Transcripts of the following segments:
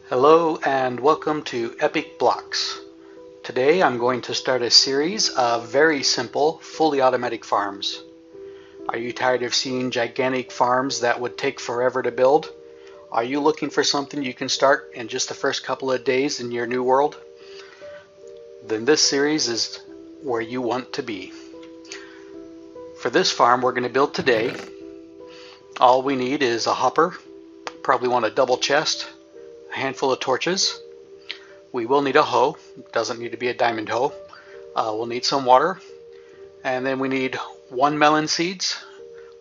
Hello and welcome to Epic Blocks. Today I'm going to start a series of very simple, fully automatic farms. Are you tired of seeing gigantic farms that would take forever to build? Are you looking for something you can start in just the first couple of days in your new world? Then this series is where you want to be. For this farm we're going to build today, all we need is a hopper, probably want a double chest, a handful of torches. We will need a hoe. It doesn't need to be a diamond hoe. We'll need some water, and then we need 1 melon seeds,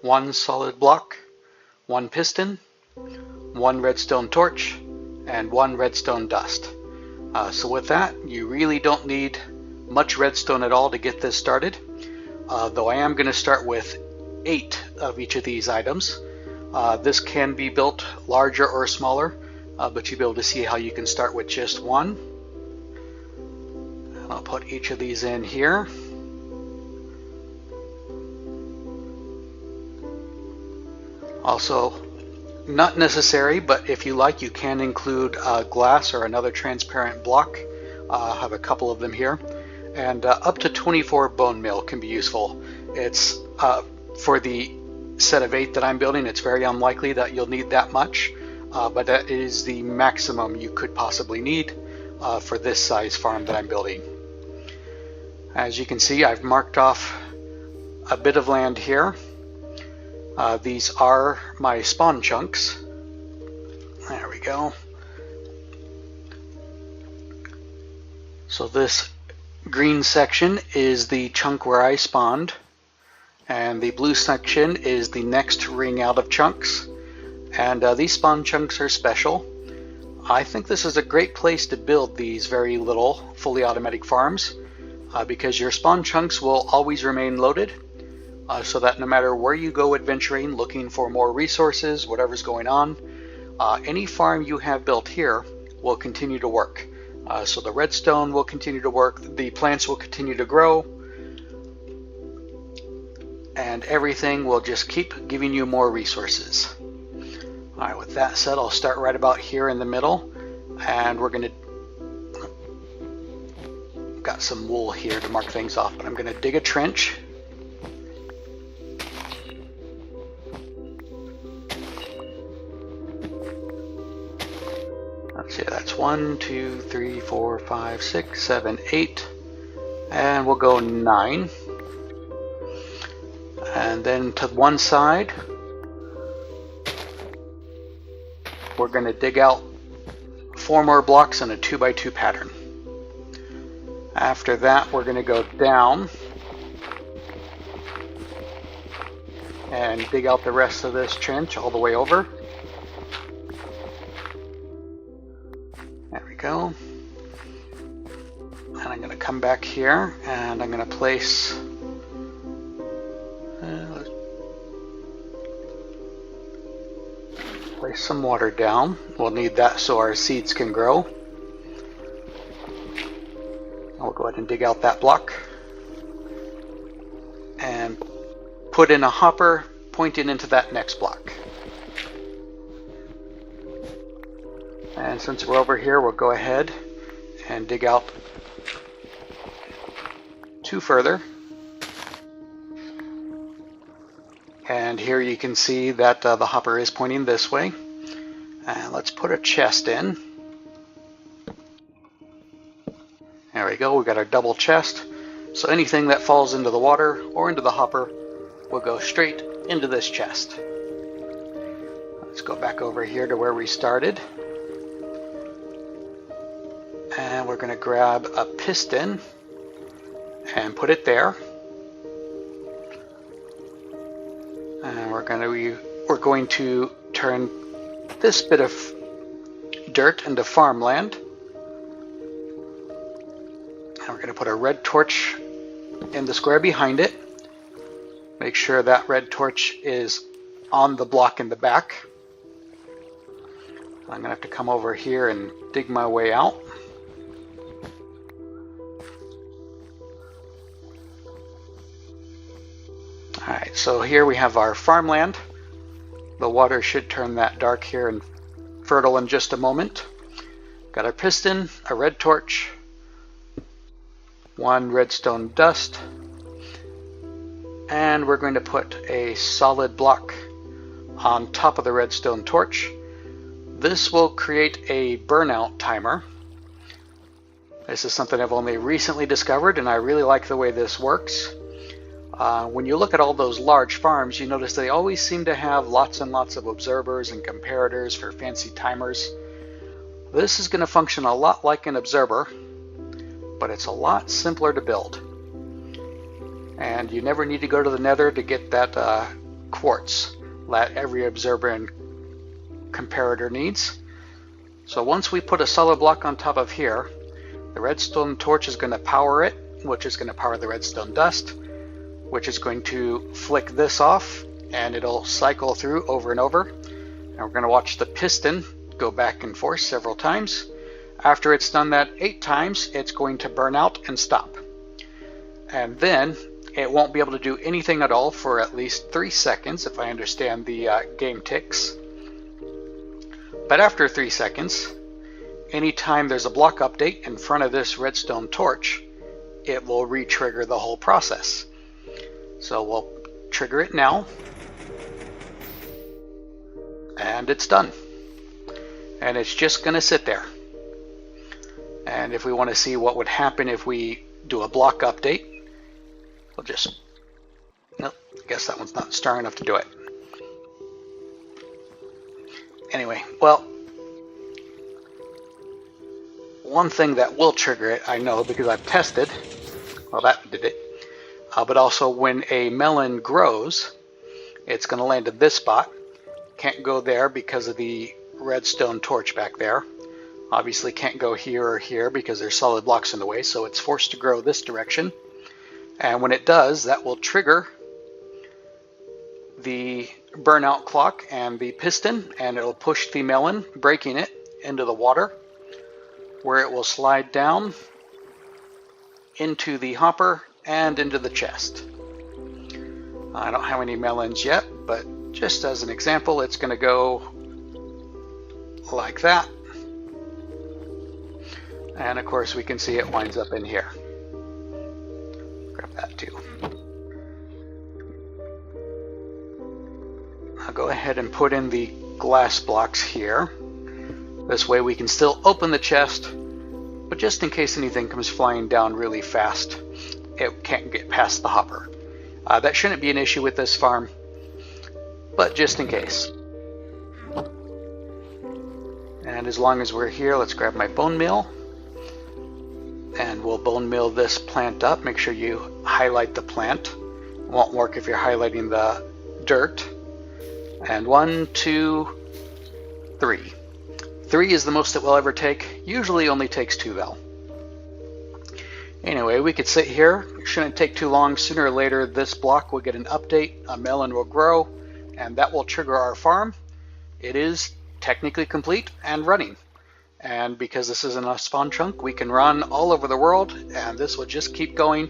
1 solid block, 1 piston, 1 redstone torch, and 1 redstone dust. So with that, you really don't need much redstone at all to get this started, though I am going to start with 8 of each of these items. This can be built larger or smaller, but you'll be able to see how you can start with just 1. I'll put each of these in here. Also, not necessary, but if you like, you can include glass or another transparent block. I have a couple of them here. And up to 24 bone meal can be useful. It's for the set of 8 that I'm building, it's very unlikely that you'll need that much, but that is the maximum you could possibly need for this size farm that I'm building. As you can see, I've marked off a bit of land here. These are my spawn chunks. There we go. So this green section is the chunk where I spawned, and the blue section is the next ring out of chunks. And these spawn chunks are special. I think this is a great place to build these very little fully automatic farms because your spawn chunks will always remain loaded, so that no matter where you go adventuring, looking for more resources, whatever's going on, any farm you have built here will continue to work. So the redstone will continue to work, the plants will continue to grow, and everything will just keep giving you more resources. Alright, with that said, I'll start right about here in the middle, and we're going to, got some wool here to mark things off, but I'm going to dig a trench. Let's see, that's 1, 2, 3, 4, 5, 6, 7, 8, and we'll go 9. And then to one side, we're going to dig out 4 more blocks in a 2x2 pattern. After that, we're going to go down and dig out the rest of this trench all the way over. There we go. And I'm going to come back here and I'm going to place some water down. We'll need that so our seeds can grow. I'll go ahead and dig out that block and put in a hopper pointing into that next block. And since we're over here, we'll go ahead and dig out 2 further. And here you can see that the hopper is pointing this way. And let's put a chest in. There we go, we got our double chest. So anything that falls into the water or into the hopper will go straight into this chest. Let's go back over here to where we started. And we're going to grab a piston and put it there. And we're going to turn this bit of dirt into farmland. And we're going to put a red torch in the square behind it. Make sure that red torch is on the block in the back. I'm going to have to come over here and dig my way out. Alright, so here we have our farmland. The water should turn that dark here and fertile in just a moment. Got a piston, a red torch, one redstone dust, and we're going to put a solid block on top of the redstone torch. This will create a burnout timer. This is something I've only recently discovered, and I really like the way this works. When you look at all those large farms, you notice they always seem to have lots and lots of observers and comparators for fancy timers. This is going to function a lot like an observer, but it's a lot simpler to build. And you never need to go to the nether to get that quartz that every observer and comparator needs. So once we put a solid block on top of here, the redstone torch is going to power it, which is going to power the redstone dust, which is going to flick this off, and it'll cycle through over and over. And we're going to watch the piston go back and forth several times. After it's done that 8 times, it's going to burn out and stop. And then it won't be able to do anything at all for at least 3 seconds, if I understand the game ticks. But after 3 seconds, anytime there's a block update in front of this redstone torch, it will re-trigger the whole process. So we'll trigger it now, and it's done. And it's just going to sit there. And if we want to see what would happen if we do a block update, we'll just, nope, I guess that one's not strong enough to do it. Anyway, well, one thing that will trigger it, I know because I've tested, well, that did it. But also when a melon grows, it's going to land in this spot. Can't go there because of the redstone torch back there. Obviously can't go here or here because there's solid blocks in the way, so it's forced to grow this direction. And when it does, that will trigger the burnout clock and the piston, and it'll push the melon, breaking it into the water, where it will slide down into the hopper and into the chest. I don't have any melons yet, but just as an example, it's going to go like that. And of course we can see it winds up in here. Grab that too. I'll go ahead and put in the glass blocks here. This way we can still open the chest, but just in case anything comes flying down really fast, it can't get past the hopper. That shouldn't be an issue with this farm, but just in case. And as long as we're here, let's grab my bone meal. And we'll bone meal this plant up. Make sure you highlight the plant. It won't work if you're highlighting the dirt. And 1, 2, 3. 3 is the most it will ever take. Usually only takes 2 though. Anyway, we could sit here. It shouldn't take too long. Sooner or later this block will get an update. A melon will grow, and that will trigger our farm. It is technically complete and running. And because this isn't a spawn chunk, we can run all over the world, and this will just keep going.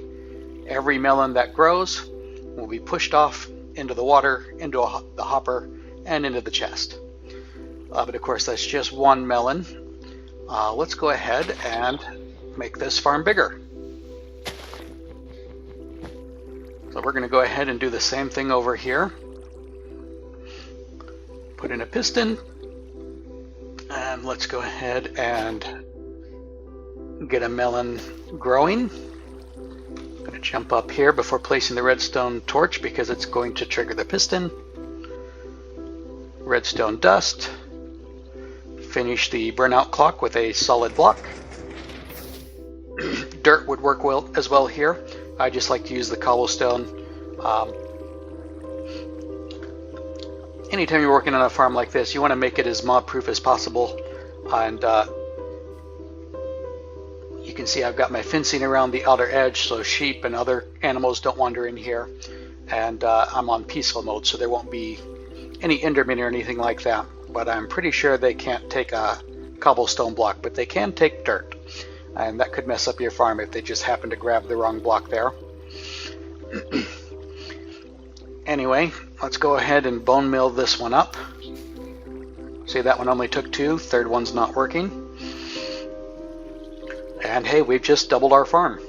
Every melon that grows will be pushed off into the water, into the hopper, and into the chest. But of course, that's just one melon. Let's go ahead and make this farm bigger. So we're going to go ahead and do the same thing over here. Put in a piston. And let's go ahead and get a melon growing. I'm going to jump up here before placing the redstone torch because it's going to trigger the piston. Redstone dust. Finish the burnout clock with a solid block. Dirt would work well as well here. I just like to use the cobblestone. Anytime you're working on a farm like this, you want to make it as mob proof as possible. And you can see I've got my fencing around the outer edge so sheep and other animals don't wander in here. And I'm on peaceful mode, so there won't be any endermen or anything like that. But I'm pretty sure they can't take a cobblestone block, but they can take dirt. And that could mess up your farm if they just happen to grab the wrong block there. Anyway, let's go ahead and bone meal this one up. See, that one only took 2, third one's not working. And hey, we've just doubled our farm.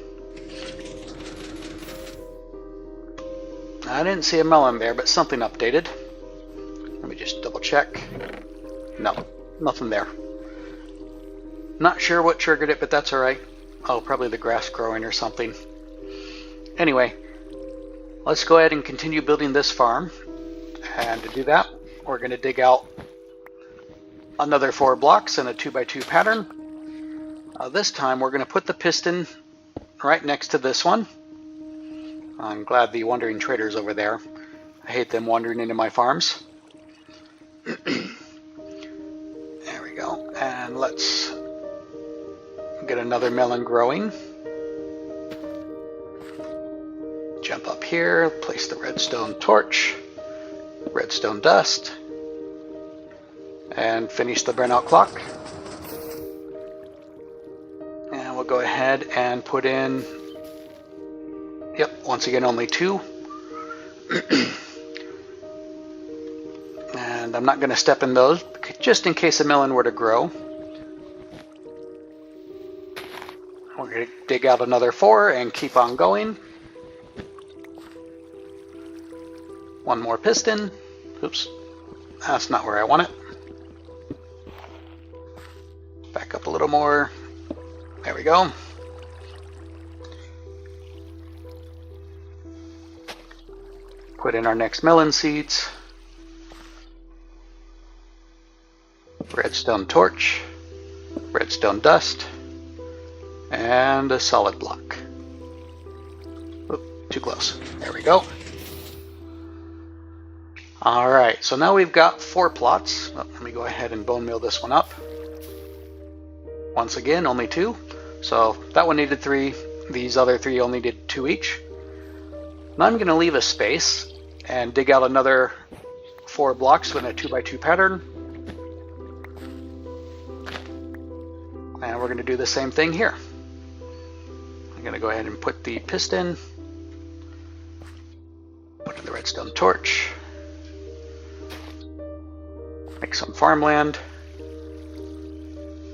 I didn't see a melon there, but something updated. Let me just double check. No, nothing there. Not sure what triggered it, but that's alright. Oh, probably the grass growing or something. Anyway, let's go ahead and continue building this farm. And to do that, we're going to dig out another 4 blocks in a 2x2 pattern. This time we're going to put the piston right next to this one. I'm glad the wandering trader's over there. I hate them wandering into my farms. There we go. And let's get another melon growing. Jump up here, place the redstone torch, redstone dust, and finish the burnout clock. And we'll go ahead and put in, once again only 2. And I'm not going to step in those, just in case a melon were to grow. We're going to dig out another 4 and keep on going. 1 more piston. Oops, that's not where I want it. Back up a little more. There we go. Put in our next melon seeds. Redstone torch, redstone dust, and a solid block. Oop, too close. There we go. Alright, so now we've got 4 plots. Let me go ahead and bone meal this one up. Once again, only 2. So that one needed 3. These other 3 only did 2 each. Now I'm going to leave a space and dig out another 4 blocks with a 2x2 pattern. And we're going to do the same thing here. I'm going to go ahead and put the piston, put in the redstone torch, make some farmland,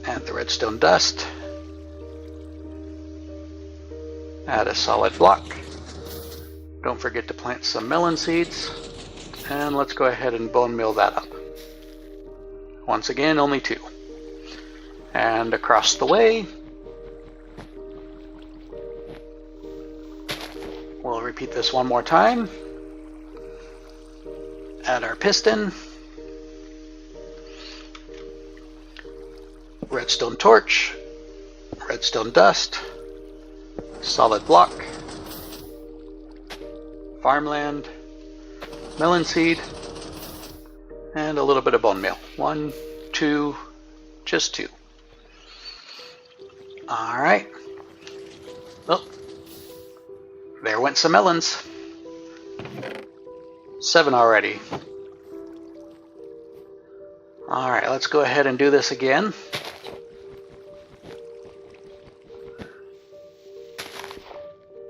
add the redstone dust, add a solid block. Don't forget to plant some melon seeds, and let's go ahead and bone meal that up. Once again, only 2. And across the way, we'll repeat this one more time. Add our piston, redstone torch, redstone dust, solid block, farmland, melon seed, and a little bit of bone meal. 1, 2, just 2. Alright. Oh, there went some melons. 7 already. Alright, let's go ahead and do this again.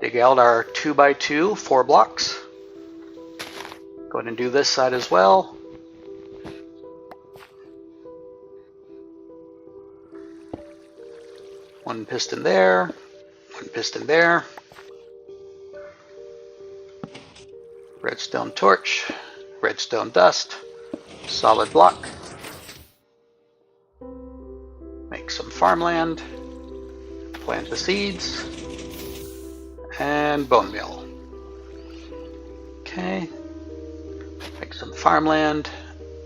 Dig out our 2x2 4 blocks. Go ahead and do this side as well. One piston there, 1 piston there. Redstone torch, redstone dust, solid block. Make some farmland, plant the seeds, and bone meal. Okay, make some farmland,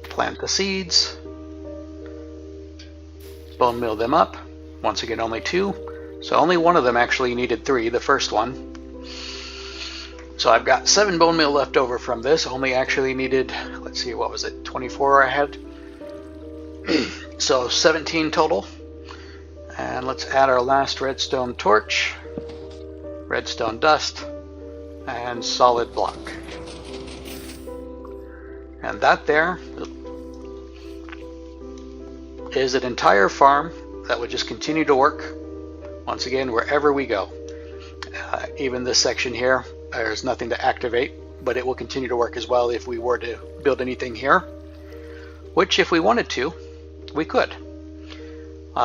plant the seeds, bone meal them up. Once again, only 2. So only one of them actually needed 3, the first one. So I've got 7 bone meal left over from this. Only actually needed, let's see, what was it, 24 I had? So 17 total. And let's add our last redstone torch, redstone dust, and solid block. And that there is an entire farm that would just continue to work, once again, wherever we go. Even this section here, there's nothing to activate, but it will continue to work as well if we were to build anything here, which if we wanted to, we could.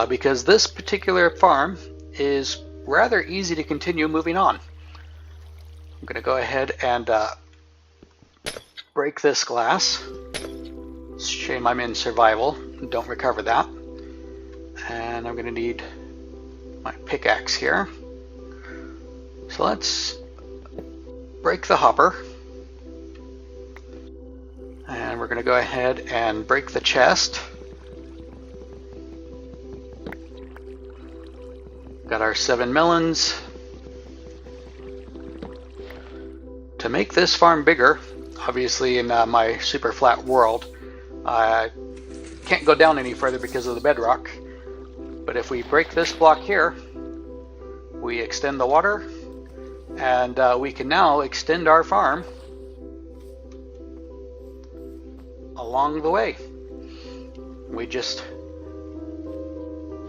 Because this particular farm is rather easy to continue moving on. I'm going to go ahead and break this glass. Shame I'm in survival. Don't recover that. And I'm going to need my pickaxe here. So let's break the hopper. And we're going to go ahead and break the chest. Got our 7 melons. To make this farm bigger, obviously in my super flat world, I can't go down any further because of the bedrock. But if we break this block here, we extend the water, and we can now extend our farm along the way. We just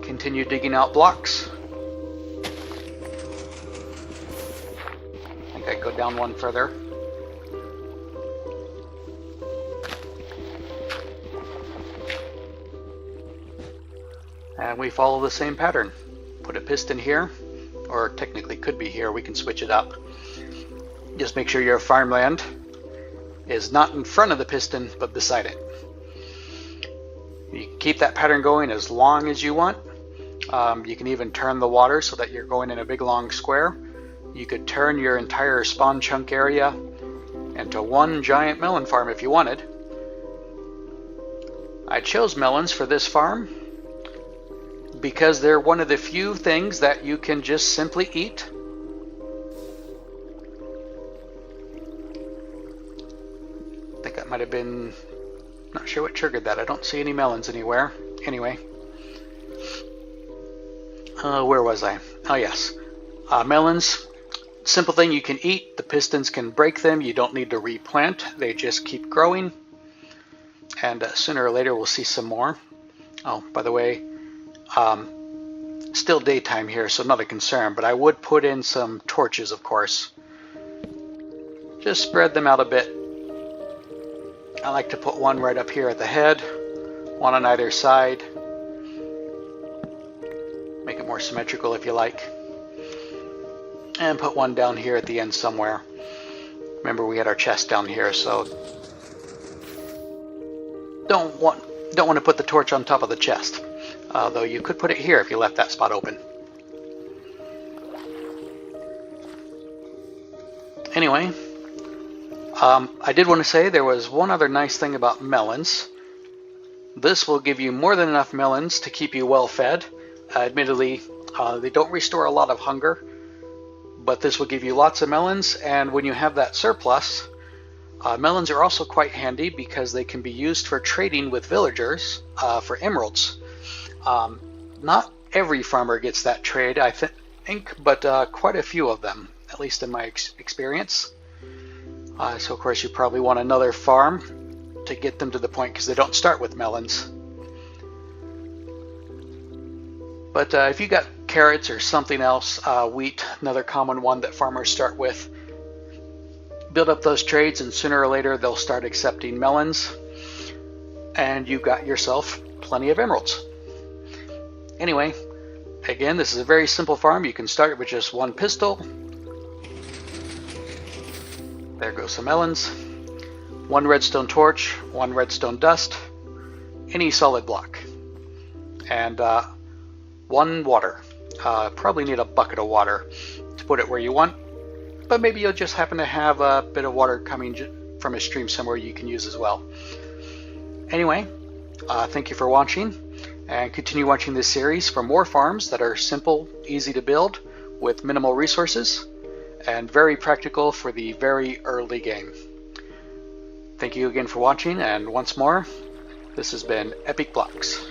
continue digging out blocks. I think I go down one further. And we follow the same pattern. Put a piston here, or technically could be here, we can switch it up. Just make sure your farmland is not in front of the piston, but beside it. You can keep that pattern going as long as you want. You can even turn the water so that you're going in a big long square. You could turn your entire spawn chunk area into one giant melon farm if you wanted. I chose melons for this farm because they're one of the few things that you can just simply eat. I think that might have been, not sure what triggered that. I don't see any melons anywhere. Anyway, where was I? Oh yes, melons, simple thing you can eat. The pistons can break them. You don't need to replant. They just keep growing. And sooner or later we'll see some more. Oh, by the way, still daytime here, so not a concern, but I would put in some torches, of course. Just spread them out a bit. I like to put one right up here at the head, one on either side. Make it more symmetrical if you like. And put one down here at the end somewhere. Remember, we had our chest down here, so don't want to put the torch on top of the chest. Though you could put it here if you left that spot open. Anyway, I did want to say there was one other nice thing about melons. This will give you more than enough melons to keep you well fed. Admittedly, they don't restore a lot of hunger, but this will give you lots of melons, and when you have that surplus, melons are also quite handy because they can be used for trading with villagers for emeralds. Not every farmer gets that trade, I think, but quite a few of them, at least in my experience. So of course you probably want another farm to get them to the point, because they don't start with melons. But if you got carrots or something else, wheat, another common one that farmers start with, build up those trades, and sooner or later they'll start accepting melons, and you got yourself plenty of emeralds. Anyway, again, this is a very simple farm. You can start with just one pistol. There goes some melons. One redstone torch, one redstone dust, any solid block, and one water. Probably need a bucket of water to put it where you want, but maybe you'll just happen to have a bit of water coming from a stream somewhere you can use as well. Anyway, thank you for watching, and continue watching this series for more farms that are simple, easy to build, with minimal resources, and very practical for the very early game. Thank you again for watching, and once more, this has been Epic Blocks.